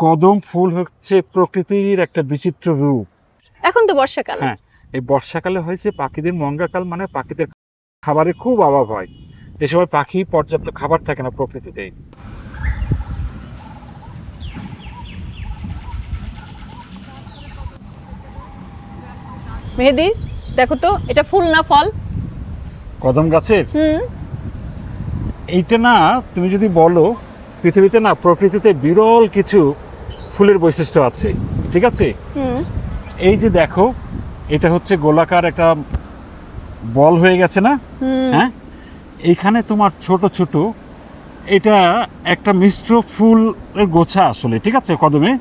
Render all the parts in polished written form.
কদম ফুল হচ্ছে প্রকৃতির একটা বিচিত্র রূপ। এখন তো বর্ষাকাল। হ্যাঁ, এই বর্ষাকালে হয়েছে পাখিদের মঙ্গাকাল, মানে পাখিদের খাবারের খুব অভাব হয়। এ সময় পাখি পর্যাপ্ত খাবার থাকে না প্রকৃতিতে। মেহেদি, দেখো তো এটা ফুল না ফল? কদম গাছের হুম। এইটা না, তুমি যদি বলো পৃথিবীতে না প্রকৃতিতে বিরল কিছু ফুলের বৈশিষ্ট্য আছে, ঠিক আছে? হুম। এই যে দেখো, এটা হচ্ছে গোলাকার একটা বল হয়ে গেছে না? হ্যাঁ, এইখানে তোমার ছোট ছোট, এটা একটা মিশ্র ফুলের গোছা আসলে, ঠিক আছে? কদমে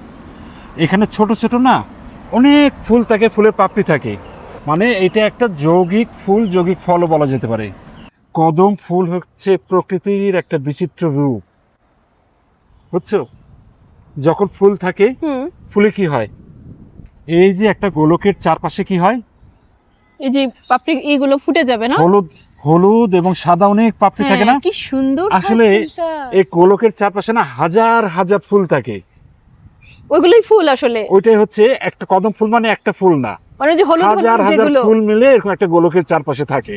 এখানে ছোট ছোট না অনেক ফুল থাকে, ফুলের পাপড়ি থাকে, মানে এটা একটা যৌগিক ফুল, যৌগিক ফলও বলা যেতে পারে। কদম ফুল হচ্ছে প্রকৃতির একটা বিচিত্র রূপ, বুঝছো? যখন ফুল থাকে, ফুলে কি হয়, এই যে একটা গোলকের চারপাশে কি হয়, এই যে পাপড়ি এইগুলো ফুটে যাবে না? হলুদ হলুদ এবং সাদা অনেক পাপড়ি থাকে না? কি সুন্দর আসলে এই গোলকের চারপাশে না হাজার হাজার ফুল থাকে, ওইগুলোই ফুল আসলে। ওইটাই হচ্ছে একটা কদম ফুল, মানে একটা ফুল না, মানে যে হলুদ হাজার হলুদ হাজার যেগুলো। ফুল মিলে এরকম একটা গোলকের চারপাশে থাকে।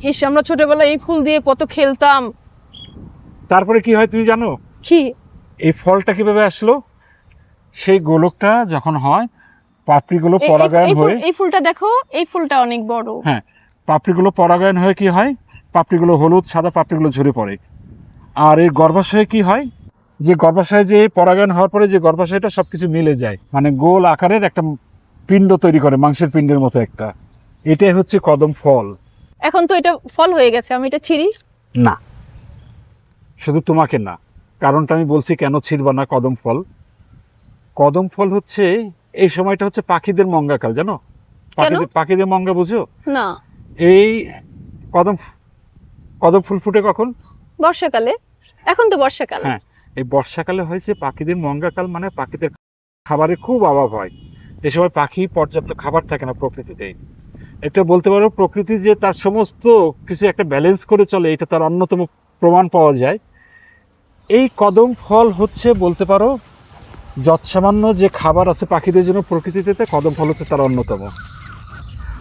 ইস, আমরা ছোটবেলায় এই ফুল দিয়ে কত খেলতাম। তারপরে কি হয় তুমি জানো? কি? এই ফলটা কিভাবে আসলো? সেই গোলকটা যখন হয়, পাপড়িগুলো পরাগায়ন হয়ে, এই ফুলটা দেখো, এই ফুলটা অনেক বড়। হ্যাঁ, পাপড়িগুলো পরাগায়ন হয়ে কি হয়, পাপড়িগুলো হলুদ সাদা পাপড়িগুলো ঝরে পড়ে। আর এই গর্ভাশয়ে কি হয়, যে গর্ভাশয়ে যে পরাগায়ন হওয়ার পরে যে গর্ভাশয়টা সবকিছু মিলে যায়, মানে গোল আকারের একটা পিণ্ড তৈরি করে, মাংসের পিণ্ডের মতো একটা। এটাই হচ্ছে কদম ফল। এখন তো এটা ফল হয়ে গেছে, আমি এটা ছিঁড়ি না, শুধু তোমাকে না, কারণটা আমি বলছি কেন ছিড়বা না কদম ফল। কদম ফল হচ্ছে, এই সময়টা হচ্ছে পাখিদের মঙ্গাকাল, জানো? পাখিদের মঙ্গা বুঝো না? এই কদম কদম ফুল ফুটে কখন? বর্ষাকালে। এখন তো বর্ষাকাল। হ্যাঁ, এই বর্ষাকালে হয়েছে পাখিদের মঙ্গাকাল, মানে পাখিদের খাবারের খুব অভাব হয়। এ সময় পাখি পর্যাপ্ত খাবার থাকে না প্রকৃতিতে। এটা বলতে পারো প্রকৃতি যে তার সমস্ত কিছু একটা ব্যালেন্স করে চলে, এটা তার অন্যতম প্রমাণ পাওয়া যায়। এই কদম ফল হচ্ছে বলতে পারো যৎসামান্য যে খাবার আছে পাখিদের জন্য প্রকৃতিতে, কদম ফল হচ্ছে তার অন্যতম।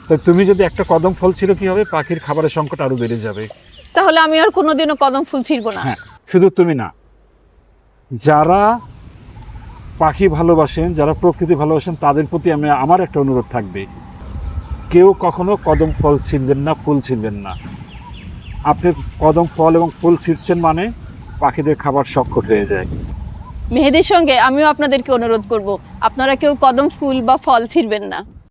তো তুমি যদি একটা কদম ফল ছিল, কি হবে, পাখির খাবারের সংকট আরো বেড়ে যাবে। তাহলে আমি আর কোনোদিনও কদম ফুল ছিঁড়বো না। হ্যাঁ, শুধু তুমি না, যারা পাখি ভালোবাসেন, যারা প্রকৃতি ভালোবাসেন, তাদের প্রতি আমার একটা অনুরোধ থাকবে, কেউ কখনো কদম ফল ছিঁড়বেন না, ফুল ছিঁড়বেন না। আপনি কদম ফল এবং ফুল ছিঁড়ছেন মানে পাখিদের খাবার সংকট হয়ে যায়। মেহেদির সঙ্গে আমিও আপনাদেরকে অনুরোধ করব, আপনারা কেউ কদম ফুল বা ফল ছিঁড়বেন না।